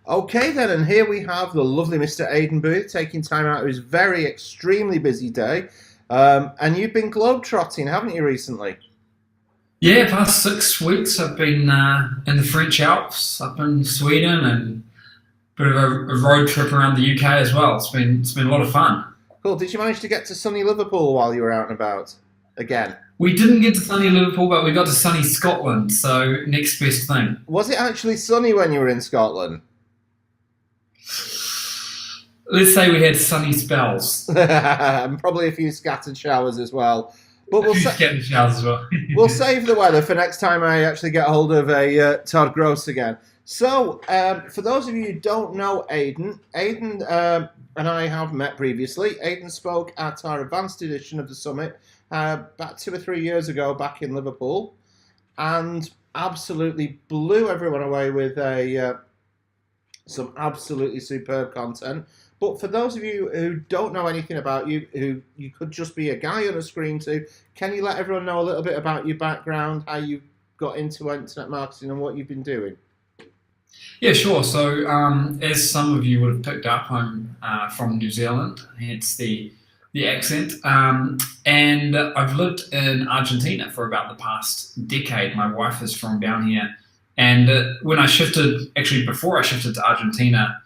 Okay then, and here we have the lovely Mr. Aidan Booth taking time out of his very extremely busy day. And you've been globetrotting, haven't you, recently? Yeah, past 6 weeks I've been in the French Alps, up in Sweden, and a bit of a road trip around the UK as well. It's been a lot of fun. Cool. Did you manage to get to sunny Liverpool while you were out and about? Again. We didn't get to sunny Liverpool, but we got to sunny Scotland. So next best thing. Was it actually sunny when you were in Scotland? Let's say we had sunny spells, And probably a few scattered showers as well. But a few scattered showers as well. we'll save the weather for next time I actually get hold of a Todd Gross again. So, for those of you who don't know Aidan and I have met previously. Aidan spoke at our advanced edition of the summit about 2 or 3 years ago back in Liverpool and absolutely blew everyone away with some absolutely superb content. But for those of you who don't know anything about you, who you could just be a guy on a screen to, can you let everyone know a little bit about your background, how you got into internet marketing and what you've been doing? Yeah, sure. So, as some of you would have picked up, I'm from New Zealand, hence the accent. And I've lived in Argentina for about the past decade. My wife is from down here. And when I shifted, actually before I shifted to Argentina,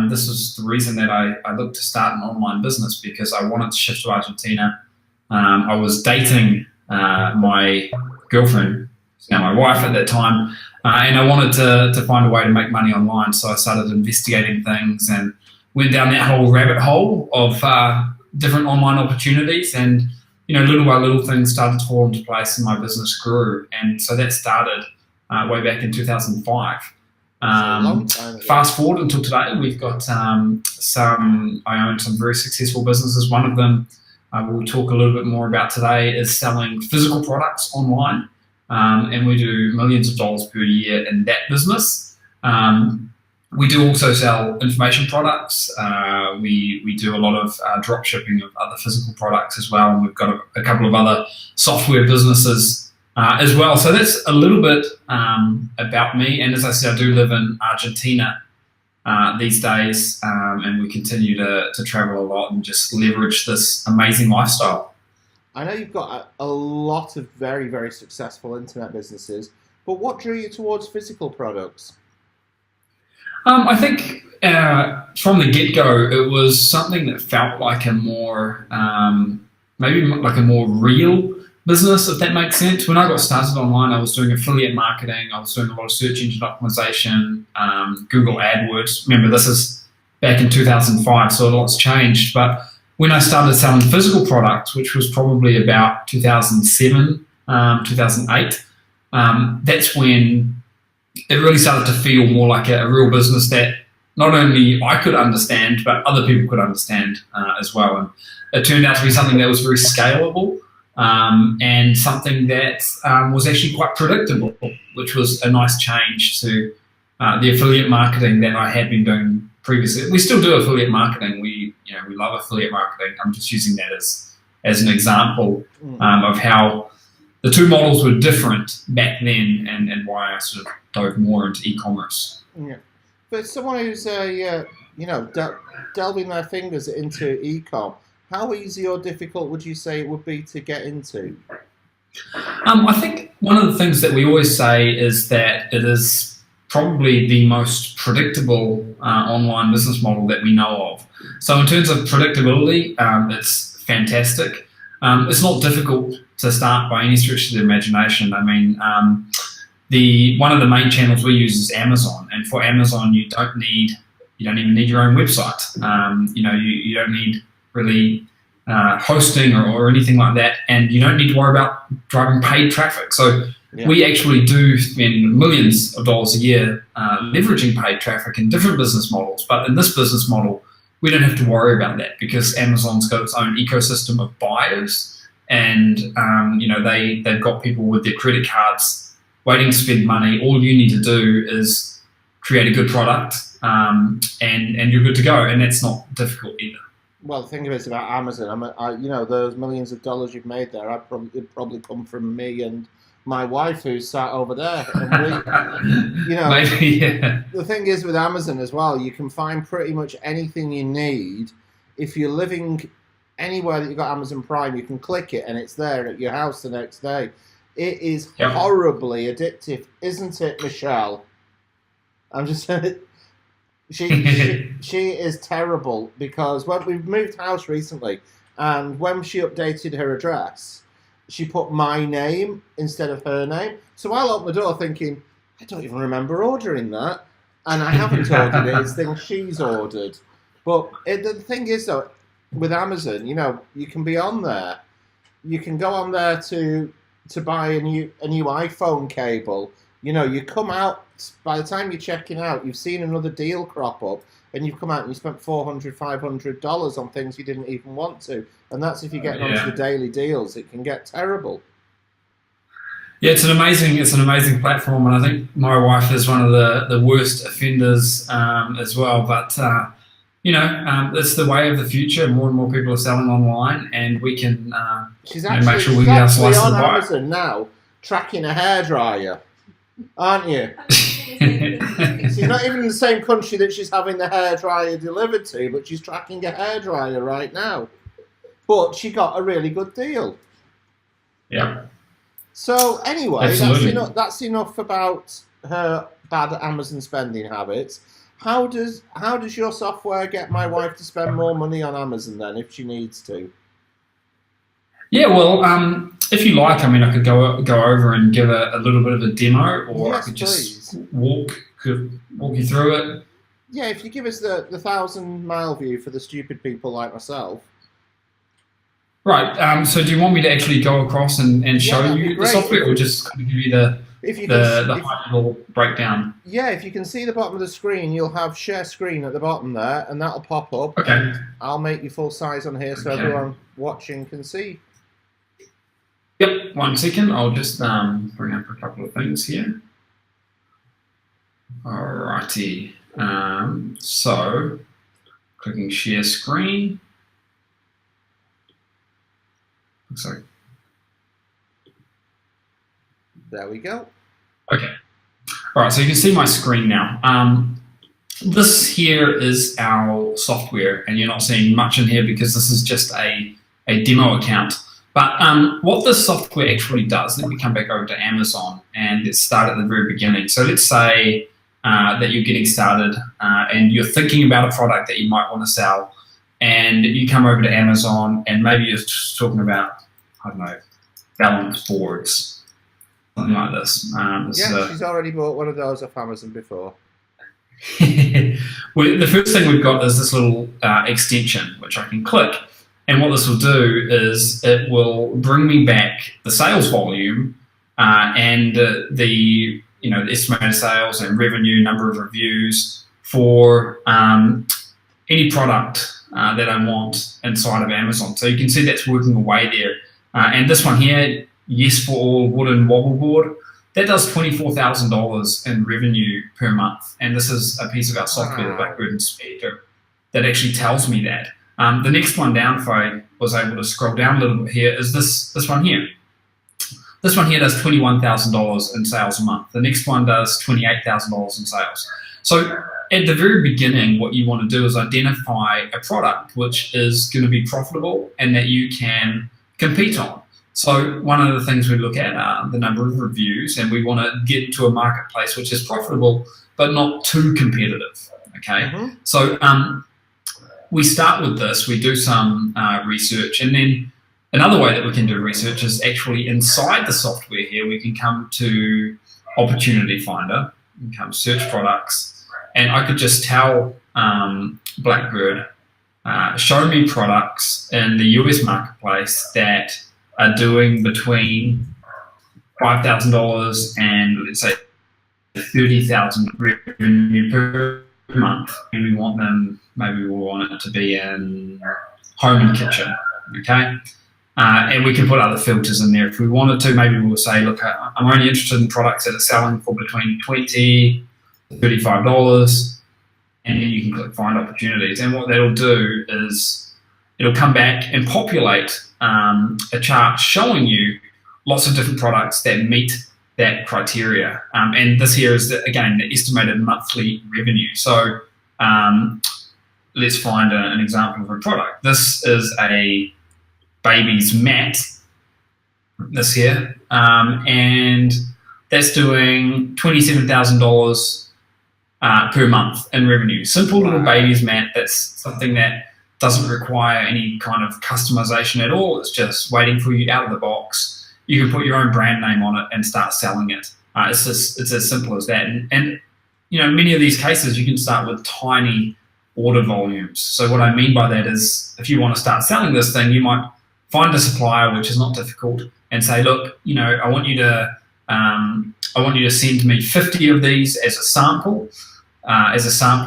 this was the reason that I looked to start an online business because I wanted to shift to Argentina. I was dating my girlfriend, now my wife at that time, and I wanted to find a way to make money online. So I started investigating things and went down that whole rabbit hole of different online opportunities. And little by little, things started to fall into place, and my business grew. And so that started way back in 2005. Long time ago. Fast forward until today, we've got I own some very successful businesses. One of them we'll talk a little bit more about today is selling physical products online. And we do millions of dollars per year in that business. We do also sell information products. We do a lot of drop shipping of other physical products as well. And we've got a couple of other software businesses as well. So that's a little bit about me. And as I said, I do live in Argentina these days. And we continue to travel a lot and just leverage this amazing lifestyle. I know you've got a lot of very, very successful internet businesses, but what drew you towards physical products? I think from the get-go, it was something that felt like a more, maybe like a more real business, if that makes sense. When I got started online, I was doing affiliate marketing. I was doing a lot of search engine optimization, Google AdWords. Remember, this is back in 2005, so a lot's changed. But when I started selling physical products, which was probably about 2007, 2008, that's when it really started to feel more like a real business that not only I could understand, but other people could understand as well. And it turned out to be something that was very scalable and something that was actually quite predictable, which was a nice change to the affiliate marketing that I had been doing previously. We still do affiliate marketing. We love affiliate marketing. I'm just using that as an example of how the two models were different back then and why I sort of dove more into e-commerce. Yeah. For someone who's delving their fingers into e-com, how easy or difficult would you say it would be to get into? I think one of the things that we always say is that it is probably the most predictable online business model that we know of. So in terms of predictability, it's fantastic. It's not difficult to start by any stretch of the imagination. I mean, one of the main channels we use is Amazon, and for Amazon, you don't even need your own website. You don't need really hosting or anything like that, and you don't need to worry about driving paid traffic. So we actually do spend millions of dollars a year leveraging paid traffic in different business models, but in this business model, we don't have to worry about that because Amazon's got its own ecosystem of buyers, and they've got people with their credit cards waiting to spend money. All you need to do is create a good product, and you're good to go, and that's not difficult either. Well, the thing is about Amazon, those millions of dollars you've made there, it'd probably come from me and my wife who's sat over there. And we, Maybe, yeah. the thing is with Amazon as well, you can find pretty much anything you need. If you're living anywhere that you've got Amazon Prime, you can click it and it's there at your house the next day. It is Yep. horribly addictive, isn't it, Michelle? I'm just saying, she is terrible because when we've moved house recently, and when she updated her address, she put my name instead of her name. So I opened the door thinking, I don't even remember ordering that, and I haven't ordered it. It's things she's ordered. But the thing is, though, with Amazon, you can be on there. You can go on there to buy a new iPhone cable. You come out, by the time you're checking out, you've seen another deal crop up, and you've come out and you spent $400, $500 on things you didn't even want to. And that's if you're getting onto the daily deals. It can get terrible. Yeah, it's an amazing platform, and I think my wife is one of the worst offenders as well. But it's the way of the future. More and more people are selling online, and we can make sure we get a slice of the pie. Amazon now, tracking a hairdryer, aren't you? She's not even in the same country that she's having the hairdryer delivered to, but she's tracking a hairdryer right now. But she got a really good deal. Yeah. So anyway, Absolutely. that's enough about her bad Amazon spending habits. How does your software get my wife to spend more money on Amazon then, if she needs to? Yeah, well, if you like, I could go over and give a little bit of a demo, or Yes, I could just please. walk you through it. Yeah, if you give us the 1,000-mile view for the stupid people like myself. Right. So, do you want me to actually go across and show that'd be you the great. software, or just kind of give you the high level breakdown? Yeah, if you can see the bottom of the screen, you'll have share screen at the bottom there, and that'll pop up. Okay. And I'll make you full size on here so Okay. everyone watching can see. Yep. 1 second. I'll just bring up a couple of things here. Alrighty. So, clicking share screen. Sorry. There we go. Okay. All right, so you can see my screen now. This here is our software, and you're not seeing much in here because this is just a demo account. But what this software actually does, let me come back over to Amazon and let's start at the very beginning. So let's say that you're getting started and you're thinking about a product that you might want to sell, and you come over to Amazon and maybe you're just talking about, I don't know, balance boards, something like this. She's already bought one of those off Amazon before. Well, the first thing we've got is this little extension, which I can click. And what this will do is it will bring me back the sales volume and the estimated sales and revenue, number of reviews for any product that I want inside of Amazon. So you can see that's working away there. And this one here, Yes for All wooden wobble board, that does $24,000 in revenue per month. And this is a piece of our software, the Blackbird Inspector, that actually tells me that. The next one down, if I was able to scroll down a little bit here, is this one here. This one here does $21,000 in sales a month. The next one does $28,000 in sales. So at the very beginning, what you want to do is identify a product which is going to be profitable and that you can compete on. So one of the things we look at are the number of reviews, and we want to get to a marketplace which is profitable but not too competitive. Okay, Mm-hmm. So we start with this. We do some research, and then another way that we can do research is actually inside the software here. We can come to Opportunity Finder and come search products, and I could just tell Blackbird, show me products in the US marketplace that are doing between $5,000 and let's say $30,000 revenue per month, and we want them. Maybe we want it to be in home and kitchen, okay? And we can put other filters in there if we wanted to. Maybe we'll say, look, I'm only interested in products that are selling for between $20 to $35, and then you can click Find Opportunities. And what that'll do is it'll come back and populate a chart showing you lots of different products that meet that criteria. And this here is, again, the estimated monthly revenue. So let's find an example of a product. This is a baby's mat, this here, and that's doing $27,000 per month in revenue. Simple little baby's mat. That's something that doesn't require any kind of customization at all. It's just waiting for you out of the box. You can put your own brand name on it and start selling it. It's as simple as that. And many of these cases you can start with tiny order volumes. So what I mean by that is, if you want to start selling this thing, you might find a supplier, which is not difficult, and say, look, I want you to send me 50 of these as a sample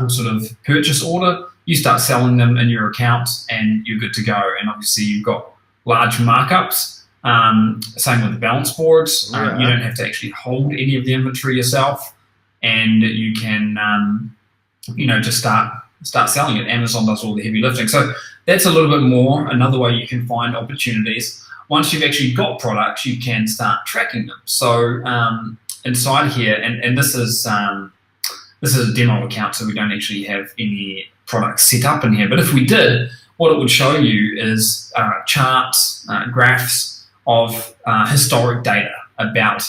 sort of purchase order. You start selling them in your account and you're good to go. And obviously you've got large markups. Same with the balance boards. Yeah. You don't have to actually hold any of the inventory yourself, and you can just start selling it. Amazon does all the heavy lifting. So that's a little bit more another way you can find opportunities. Once you've actually got products, you can start tracking them. So inside here, and this is a demo account, so we don't actually have any products set up in here. But if we did, what it would show you is charts, graphs of historic data about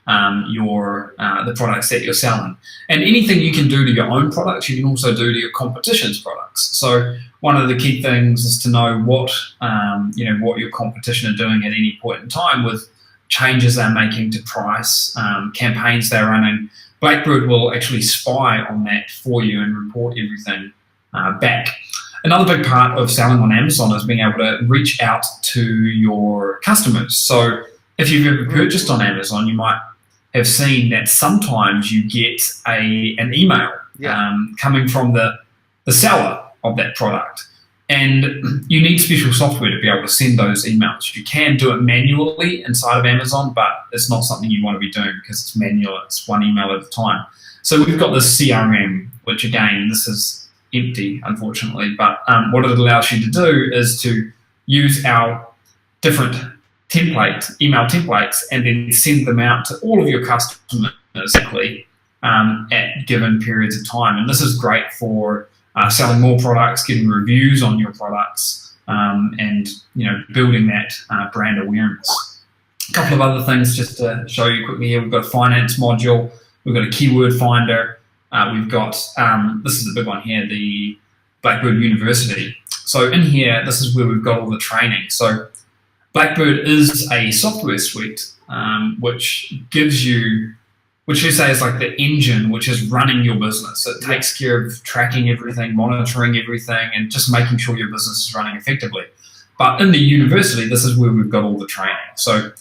the products that you're selling. And anything you can do to your own products, you can also do to your competition's products. So one of the key things is to know what your competition are doing at any point in time with changes they're making to price, campaigns they're running. Blackbird will actually spy on that for you and report everything back. Another big part of selling on Amazon is being able to reach out to your customers. So if you've ever purchased on Amazon, you might have seen that sometimes you get an email coming from the seller of that product. And you need special software to be able to send those emails. You can do it manually inside of Amazon, but it's not something you want to be doing because it's manual. It's one email at a time. So we've got this CRM, which again, this is empty, unfortunately, but what it allows you to do is to use our different email templates, and then send them out to all of your customers at given periods of time. And this is great for selling more products, getting reviews on your products, and building that brand awareness. A couple of other things just to show you quickly here. We've got a finance module. We've got a keyword finder. We've got, this is the big one here, the Blackbird University. So in here, this is where we've got all the training. So Blackbird is a software suite, which gives you, which you say is like the engine which is running your business. So it takes care of tracking everything, monitoring everything, and just making sure your business is running effectively. But in the university, this is where we've got all the training. So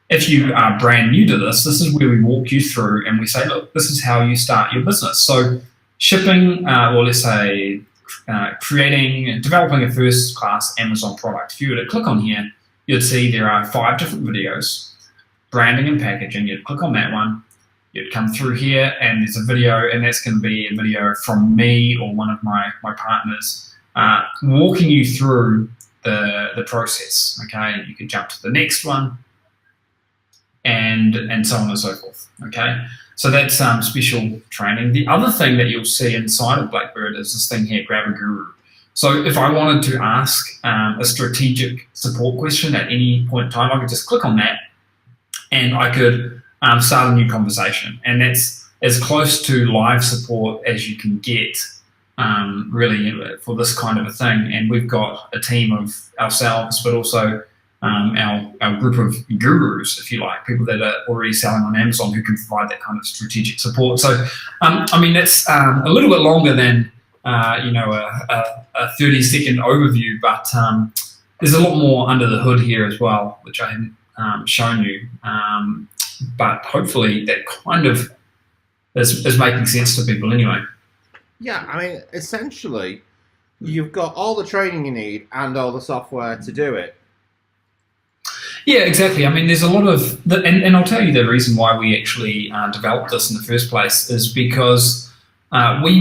if you are brand new to this is where we walk you through and we say, look, this is how you start your business. So shipping, or let's say developing a first-class Amazon product. If you were to click on here, you'd see there are 5 different videos, branding and packaging. You'd click on that one. You'd come through here and there's a video, and that's going to be a video from me or one of my partners walking you through the process. Okay, you could jump to the next one, and so on and so forth. Okay, so that's special training. The other thing that you'll see inside of Blackbird is this thing here, Grab a Guru. So if I wanted to ask a strategic support question at any point in time, I could just click on that and I could start a new conversation. And that's as close to live support as you can get, really, for this kind of a thing. And we've got a team of ourselves, but also our group of gurus, if you like, people that are already selling on Amazon who can provide that kind of strategic support. So, I mean, that's a little bit longer than a 30-second overview, but there's a lot more under the hood here as well, which I haven't shown you. But hopefully that kind of is making sense to people anyway. Yeah, I mean, essentially, you've got all the training you need and all the software to do it. Yeah, exactly. I mean, there's a lot of, and I'll tell you the reason why we actually developed this in the first place is because we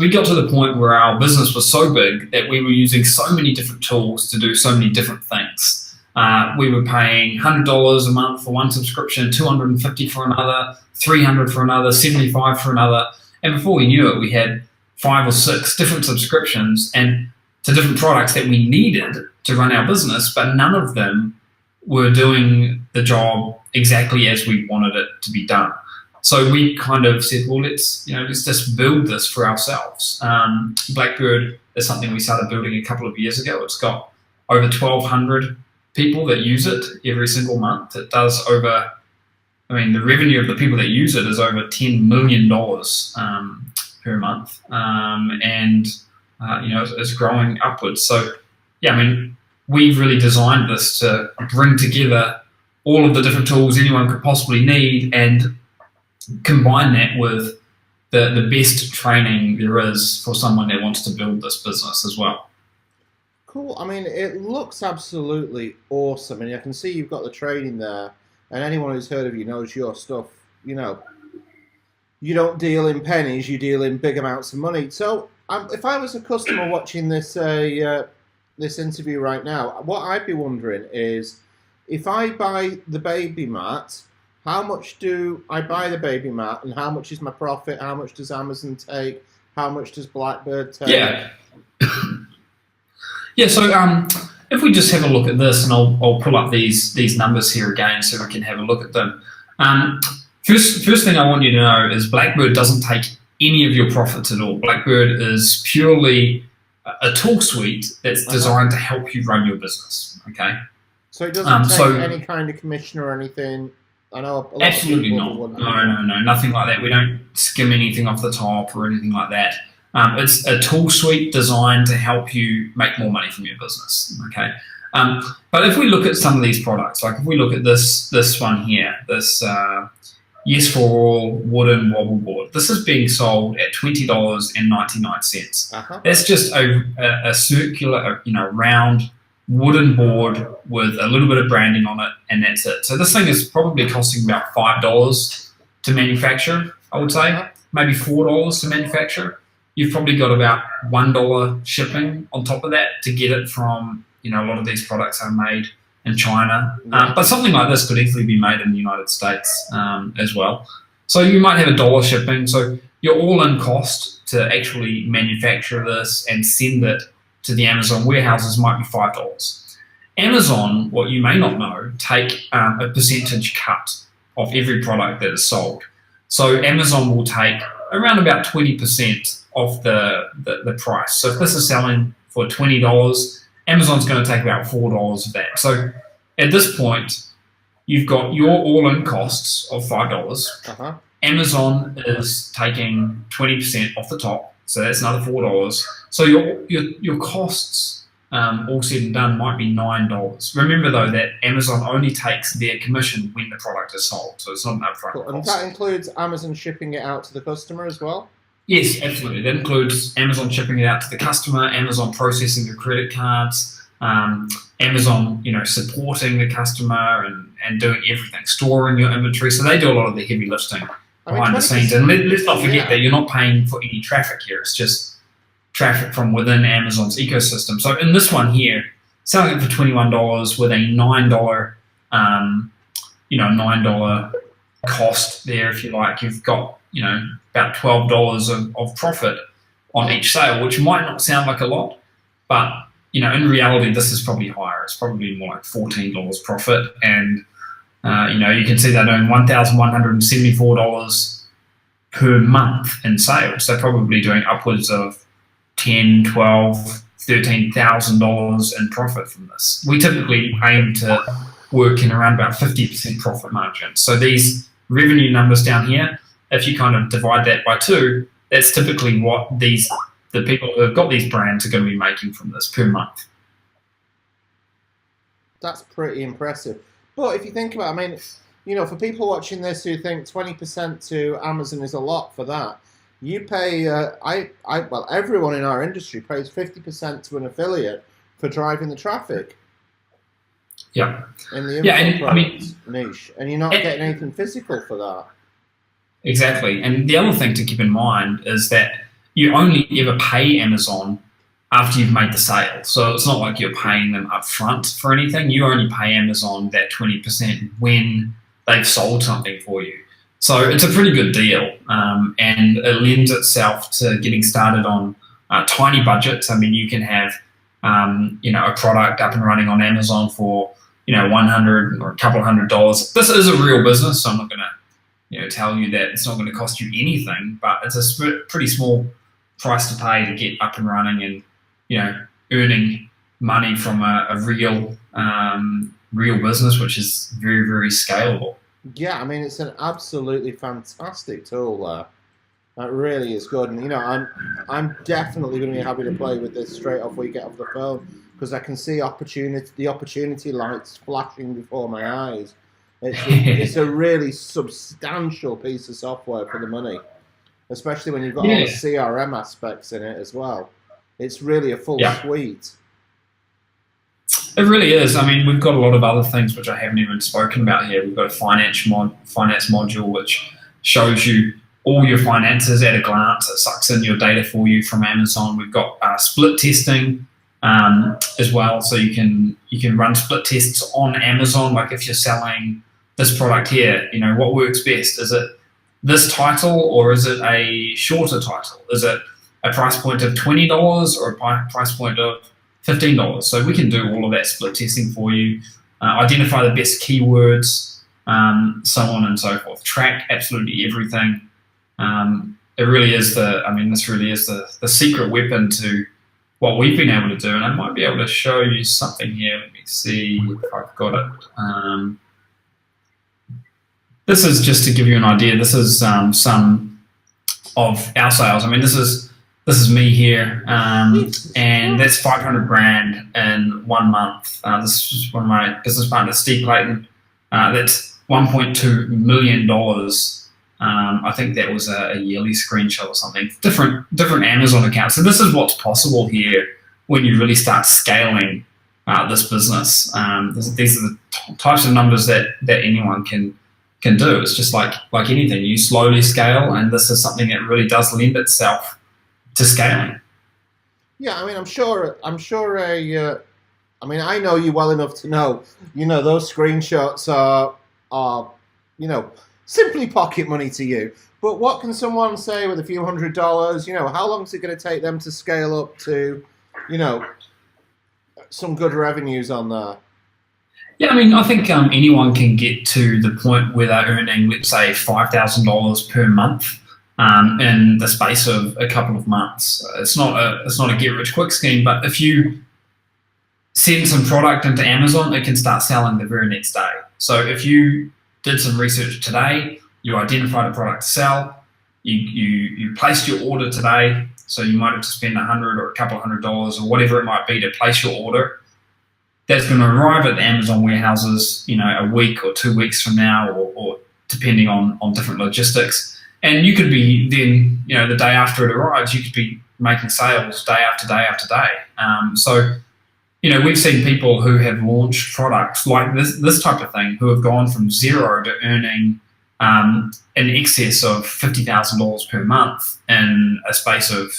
got to the point where our business was so big that we were using so many different tools to do so many different things. we were paying $100 a month for one subscription, $250 for another, $300 for another, $75 for another. And before we knew it, we had 5 or 6 different subscriptions and to different products that we needed to run our business, but none of them were doing the job exactly as we wanted it to be done. So we kind of said, well, let's just build this for ourselves. Blackbird is something we started building a couple of years ago. It's got over 1,200 people that use it every single month. It does the revenue of the people that use it is over $10 million per month, and it's growing upwards. So, we've really designed this to bring together all of the different tools anyone could possibly need and combine that with the best training there is for someone that wants to build this business as well. Cool. I mean, it looks absolutely awesome, and I can see you've got the training there. And anyone who's heard of you knows your stuff. You don't deal in pennies; you deal in big amounts of money. So, if I was a customer watching this this interview right now, what I'd be wondering is, if I buy the baby mat, how much do I buy the baby mat, and how much is my profit? How much does Amazon take? How much does Blackbird take? Yeah. Yeah. So, if we just have a look at this, and I'll pull up these numbers here again so we can have a look at them. First thing I want you to know is Blackbird doesn't take any of your profits at all. Blackbird is purely a tool suite that's designed to help you run your business. Okay. So it doesn't take any kind of commission or anything. I know a lot absolutely of people not. No, nothing like that. We don't skim anything off the top or anything like that. It's a tool suite designed to help you make more money from your business. Okay. But if we look at some of these products, like if we look at this one here, this Yes for All wooden wobble board, this is being sold at $20.99. That's just a circular, round wooden board with a little bit of branding on it, and that's it. So this thing is probably costing about $5 to manufacture, I would say, maybe $4 to manufacture. You've probably got about $1 shipping on top of that to get it from, a lot of these products are made in China. But something like this could easily be made in the United States as well. So you might have $1 shipping. So your all-in cost to actually manufacture this and send it to the Amazon warehouses might be $5. Amazon, what you may not know, take a percentage cut of every product that is sold. So Amazon will take around about 20% of the price. So if this is selling for $20, Amazon's going to take about $4 of that. So at this point, you've got your all-in costs of $5. Amazon is taking 20% off the top, so that's another $4. So your costs, all said and done, might be $9. Remember though that Amazon only takes their commission when the product is sold, so it's not an upfront cost. And that includes Amazon shipping it out to the customer as well? Yes, absolutely. That includes Amazon shipping it out to the customer, Amazon processing the credit cards, Amazon, supporting the customer and doing everything, storing your inventory. So they do a lot of the heavy lifting behind the scenes. And let's not forget that you're not paying for any traffic here. It's just traffic from within Amazon's ecosystem. So in this one here, selling it for $21 with a $9, $9 cost there, if you like, you've got, about $12 of profit on each sale, which might not sound like a lot, but, in reality, this is probably higher. It's probably more like $14 profit. And, you can see they're doing $1,174 per month in sales. They're probably doing upwards of $10,000, $12,000, $13,000 in profit from this. We typically aim to work in around about 50% profit margin. So these revenue numbers down here, if you kind of divide that by 2, that's typically what the people who have got these brands are going to be making from this per month. That's pretty impressive. But if you think about it, for people watching this who think 20% to Amazon is a lot for that, you pay, everyone in our industry pays 50% to an affiliate for driving the traffic. Yeah. In the info niche. And you're not getting anything physical for that. Exactly. And the other thing to keep in mind is that you only ever pay Amazon after you've made the sale. So it's not like you're paying them up front for anything. You only pay Amazon that 20% when they've sold something for you. So it's a pretty good deal, and it lends itself to getting started on tiny budgets. I mean, you can have a product up and running on Amazon for $100 or a couple $100. This is a real business, so I'm not going to tell you that it's not going to cost you anything, but it's a pretty small price to pay to get up and running and earning money from a real business, which is very, very scalable. Yeah, I mean, it's an absolutely fantastic tool there. That really is good, and I'm definitely going to be happy to play with this straight off we get off the phone, because I can see the opportunity lights flashing before my eyes. It's a really substantial piece of software for the money, especially when you've got all the CRM aspects in it as well. It's really a full suite. It really is. I mean, we've got a lot of other things which I haven't even spoken about here. We've got a finance module which shows you all your finances at a glance. It sucks in your data for you from Amazon. We've got split testing as well, so you can run split tests on Amazon. Like if you're selling this product here, what works best? Is it this title or is it a shorter title? Is it a price point of $20 or a price point of $15? So we can do all of that split testing for you, identify the best keywords, so on and so forth. Track absolutely everything. It really is this really is the secret weapon to what we've been able to do. And I might be able to show you something here. Let me see if I've got it. This is just to give you an idea. This is some of our sales. I mean, this is me here, and that's 500 grand in 1 month. This is one of my business partners, Steve Clayton. That's $1.2 million. I think that was a yearly screenshot or something. Different Amazon accounts. So this is what's possible here when you really start scaling this business. These are the types of numbers that anyone can do. It's just like anything. You slowly scale, and this is something that really does lend itself to scaling. Yeah, I mean, I'm sure I know you well enough to know, those screenshots are simply pocket money to you. But what can someone say with a few $100? How long is it going to take them to scale up to, some good revenues on there? Yeah, I mean, I think anyone can get to the point where they're earning, let's say, $5,000 per month in the space of a couple of months. It's not a get-rich-quick scheme, but if you send some product into Amazon, it can start selling the very next day. So if you did some research today, you identified a product to sell, you placed your order today, so you might have to spend $100 or a couple of $100 or whatever it might be to place your order. That's going to arrive at the Amazon warehouses, a week or 2 weeks from now, or depending on different logistics. And you could be then, the day after it arrives, you could be making sales day after day after day. So we've seen people who have launched products like this type of thing, who have gone from zero to earning in excess of $50,000 per month in a space of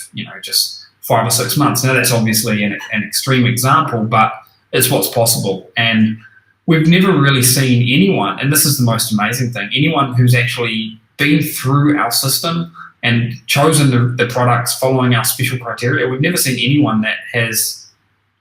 just 5 or 6 months. Now that's obviously an extreme example, but it's what's possible. And we've never really seen anyone, and this is the most amazing thing, anyone who's actually been through our system and chosen the products following our special criteria. We've never seen anyone that has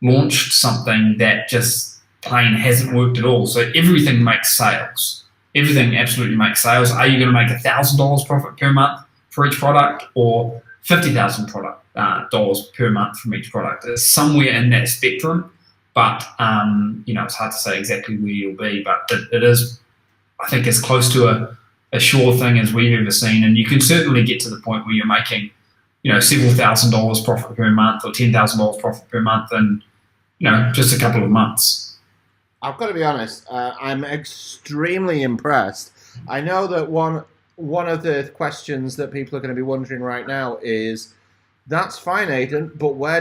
launched something that just plain hasn't worked at all. So everything makes sales. Everything absolutely makes sales. Are you going to make $1,000 profit per month for each product, or $50,000 per month from each product? It's somewhere in that spectrum, but it's hard to say exactly where you'll be. But it is, I think, as close to a sure thing as we've ever seen. And you can certainly get to the point where you're making several $1,000s profit per month or $10,000 profit per month in just a couple of months. I've got to be honest, I'm extremely impressed. I know that one of the questions that people are going to be wondering right now is, that's fine, Aidan, but where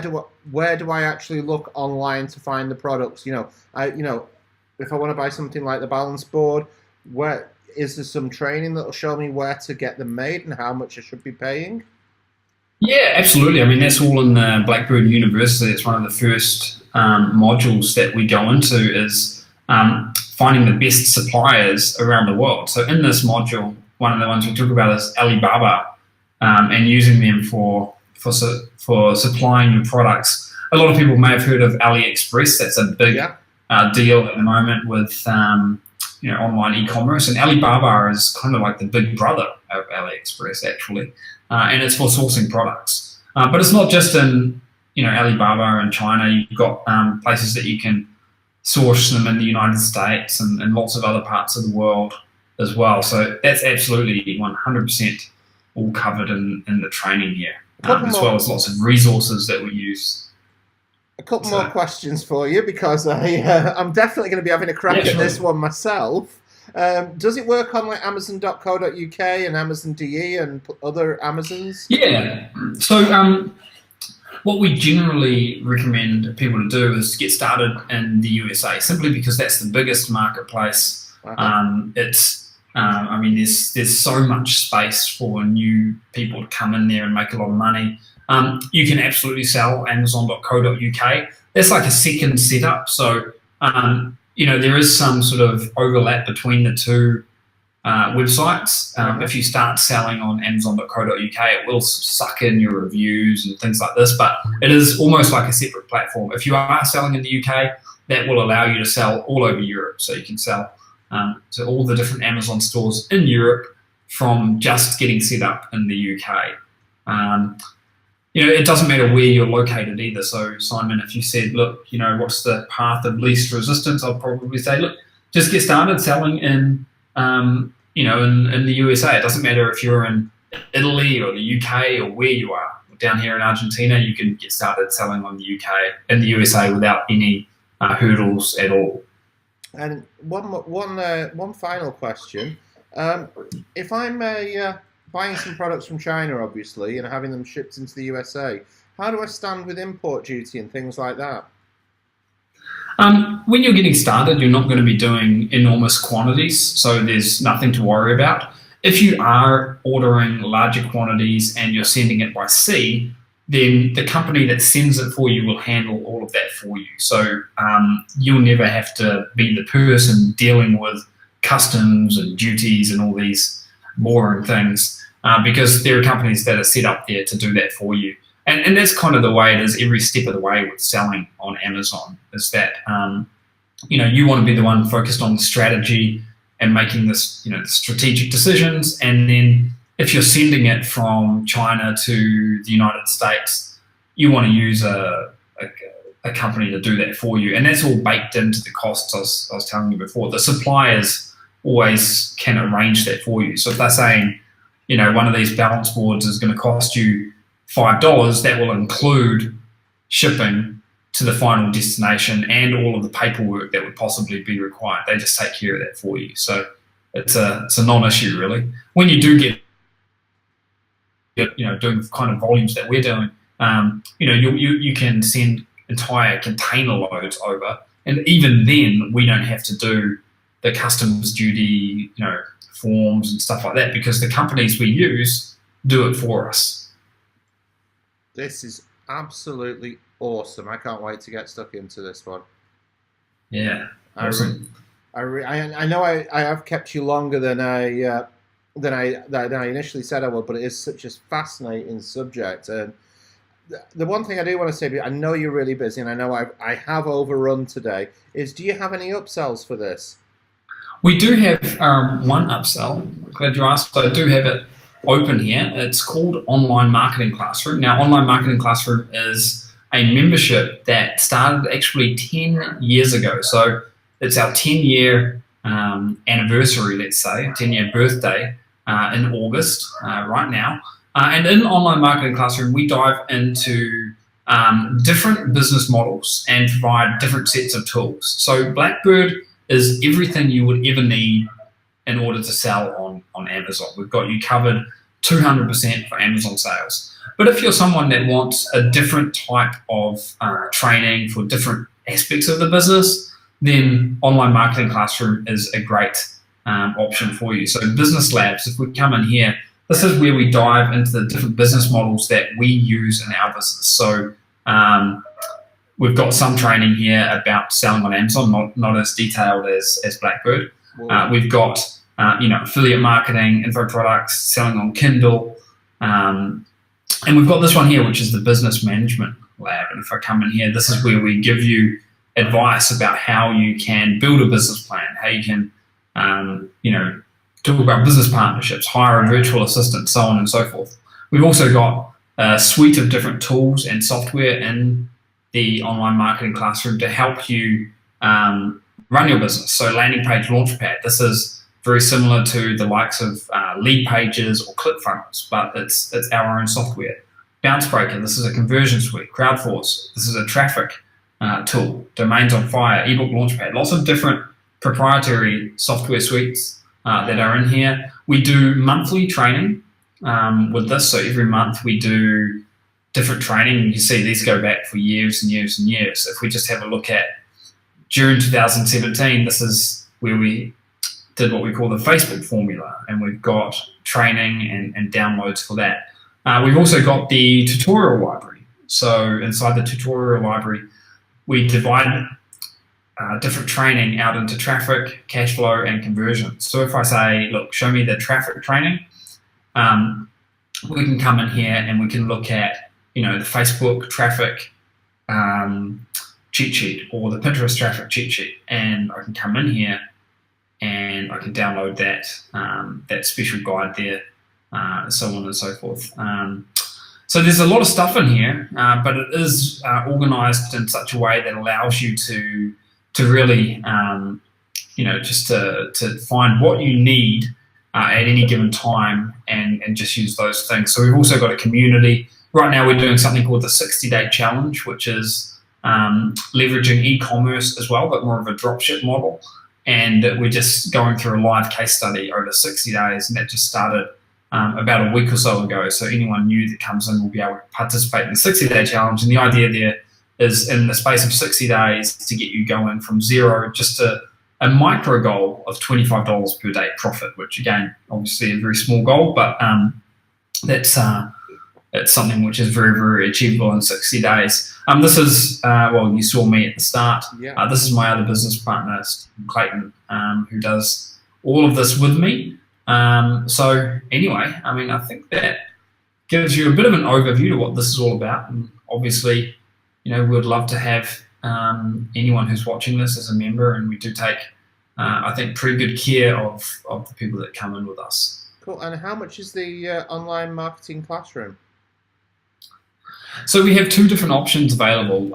do I actually look online to find the products? If I want to buy something like the balance board, where is there some training that will show me where to get them made and how much I should be paying? Yeah, absolutely. I mean, that's all in the Blackbird University. It's one of the first modules that we go into is finding the best suppliers around the world. So in this module, one of the ones we talk about is Alibaba, and using them for supplying your products. A lot of people may have heard of AliExpress. That's a big Yeah. deal at the moment with online e-commerce, and Alibaba is kind of like the big brother of AliExpress actually, and it's for sourcing products. But it's not just in Alibaba and China. You've got places that you can source them in the United States and lots of other parts of the world as well. So that's absolutely 100% all covered in the training here, as well as lots of resources that we use. A couple more questions for you because I'm definitely going to be having a crack at this one myself. Does it work on like Amazon.co.uk and Amazon DE and other Amazons? Yeah. So what we generally recommend people to do is get started in the USA, simply because that's the biggest marketplace. There's so much space for new people to come in there and make a lot of money. You can absolutely sell Amazon.co.uk. That's like a second setup. So, there is some sort of overlap between the two websites. If you start selling on Amazon.co.uk, it will suck in your reviews and things like this, but it is almost like a separate platform. If you are selling in the UK, that will allow you to sell all over Europe. So you can sell to all the different Amazon stores in Europe from just getting set up in the UK. It doesn't matter where you're located either. So Simon, if you said, look, what's the path of least resistance, I'll probably say, look, just get started selling in the USA. It doesn't matter if you're in Italy or the UK or where you are. Down here in Argentina, you can get started selling in the USA without any hurdles at all. And one final question: if I'm buying some products from China, obviously, and having them shipped into the USA, how do I stand with import duty and things like that? When you're getting started, you're not going to be doing enormous quantities, so there's nothing to worry about. If you are ordering larger quantities and you're sending it by sea, then the company that sends it for you will handle all of that for you. So you'll never have to be the person dealing with customs and duties and all these boring things, because there are companies that are set up there to do that for you. And that's kind of the way it is every step of the way with selling on Amazon, is that you want to be the one focused on the strategy and making this strategic decisions. And then if you're sending it from China to the United States, you want to use a company to do that for you. And that's all baked into the costs I was telling you before. The suppliers always can arrange that for you. So if they're saying, one of these balance boards is going to cost you $5, that will include shipping to the final destination and all of the paperwork that would possibly be required. They just take care of that for you. So it's a non-issue really. When you do get doing the kind of volumes that we're doing, you can send entire container loads over, and even then we don't have to do the customs duty forms and stuff like that, because the companies we use do it for us. This is absolutely awesome. I can't wait to get stuck into this one. Yeah, awesome. I know I have kept you longer than I initially said I would, but it is such a fascinating subject. And the one thing I do want to say, I know you're really busy, and I know I have overrun today, is do you have any upsells for this? We do have one upsell. I'm glad you asked. I do have it open here. It's called Online Marketing Classroom. Now, Online Marketing Classroom is a membership that started actually 10 years ago. So it's our 10-year anniversary, let's say, 10-year birthday in August right now. And in Online Marketing Classroom, we dive into different business models and provide different sets of tools. So Blackbird is everything you would ever need in order to sell on Amazon. We've got you covered 200% for Amazon sales. But if you're someone that wants a different type of training for different aspects of the business, then Online Marketing Classroom is a great option for you. So Business Labs, if we come in here, this is where we dive into the different business models that we use in our business. So we've got some training here about selling on Amazon, not as detailed as Blackbird. We've got affiliate marketing, info products, selling on Kindle, and we've got this one here, which is the business management lab. And if I come in here, this is where we give you advice about how you can build a business plan, how you can, talk about business partnerships, hire a virtual assistant, so on and so forth. We've also got a suite of different tools and software in the online marketing classroom to help you run your business. So landing page launchpad, this is very similar to the likes of lead pages or ClickFunnels, but it's our own software. Bouncebreaker, this is a conversion suite. Crowdforce, this is a traffic tool. Domains on Fire, ebook launchpad, lots of different proprietary software suites that are in here. We do monthly training with this, so every month we do different training. You see these go back for years and years and years. If we just have a look at June 2017, this is where we did what we call the Facebook formula, and we've got training and downloads for that. We've also got the tutorial library. So inside the tutorial library, we divide different training out into traffic, cash flow, and conversion. So if I say, look, show me the traffic training, we can come in here and we can look at, the Facebook traffic cheat sheet or the Pinterest traffic cheat sheet, and I can come in here and I can download that special guide there, so on and so forth. So there's a lot of stuff in here, but it is organized in such a way that allows you to really, just to find what you need at any given time and just use those things. So we've also got a community. Right now we're doing something called the 60-day challenge, which is leveraging e-commerce as well, but more of a dropship model. And we're just going through a live case study over 60 days, and that just started about a week or so ago. So anyone new that comes in will be able to participate in the 60-day challenge. And the idea there is, in the space of 60 days, to get you going from zero just to a micro goal of $25 per day profit, which again, obviously a very small goal, but that's something which is very, very achievable in 60 days. This is, you saw me at the start. Yeah. This is my other business partner, Clayton, who does all of this with me. So anyway, I think that gives you a bit of an overview to what this is all about. And obviously, we'd love to have anyone who's watching this as a member, and we do take, I think, pretty good care of the people that come in with us. Cool. And how much is the online marketing classroom? So we have two different options available.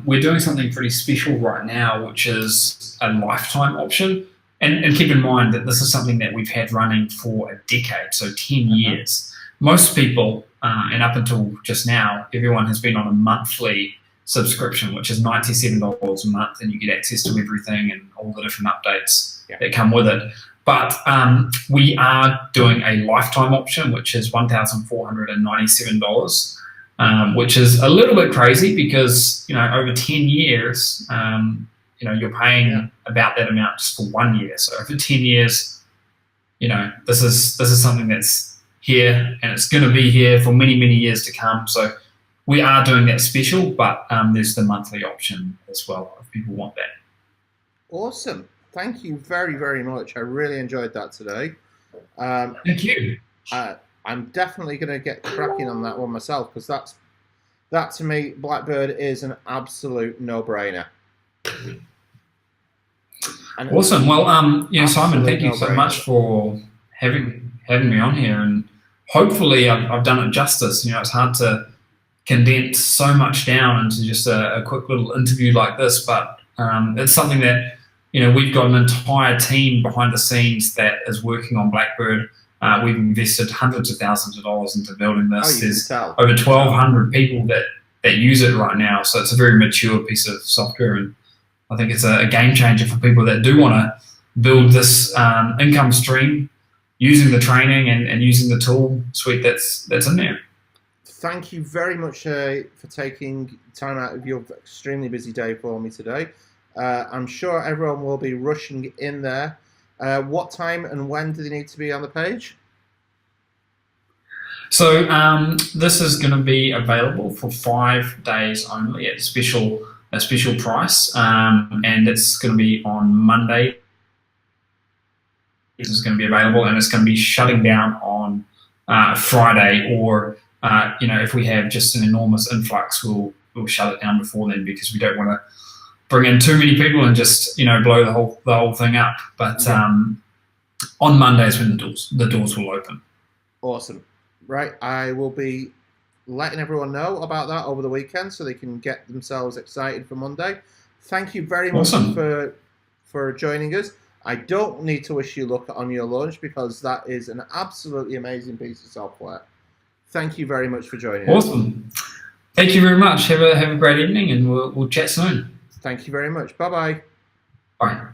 We're doing something pretty special right now, which is a lifetime option. And keep in mind that this is something that we've had running for a decade, so 10 years. Most people, and up until just now, everyone has been on a monthly subscription, which is $97 a month, and you get access to everything and all the different updates that come with it. But we are doing a lifetime option, which is $1,497, which is a little bit crazy because, over 10 years, you're paying about that amount just for 1 year. So for 10 years, this is something that's here, and it's going to be here for many, many years to come. So we are doing that special, but there's the monthly option as well if people want that. Awesome. Thank you very, very much. I really enjoyed that today. Thank you. I'm definitely going to get cracking on that one myself, because that to me, Blackbird is an absolute no-brainer. Awesome. Well, Simon, thank you so much for having me on here, and hopefully I've done it justice. It's hard to condense so much down into just a quick little interview like this, but it's something that we've got an entire team behind the scenes that is working on Blackbird. We've invested hundreds of thousands of dollars into building this. There's over 1,200 people that use it right now, so it's a very mature piece of software, and I think it's a game changer for people that do want to build this income stream using the training and using the tool suite that's in there. Thank you very much for taking time out of your extremely busy day for me today. I'm sure everyone will be rushing in there. What time and when do they need to be on the page? So this is going to be available for 5 days only at a special price, and it's going to be on Monday. This is going to be available, and it's going to be shutting down on Friday, or if we have just an enormous influx, we'll shut it down before then, because we don't want to bring in too many people and just blow the whole thing up. But on Monday is when the doors will open. Awesome. Right, I will be letting everyone know about that over the weekend so they can get themselves excited for Monday. Thank you very much for joining us. I don't need to wish you luck on your launch, because that is an absolutely amazing piece of software. Thank you very much for joining us. Awesome. Thank you very much. Have a great evening, and we'll chat soon. Thank you very much. Bye-bye. Bye.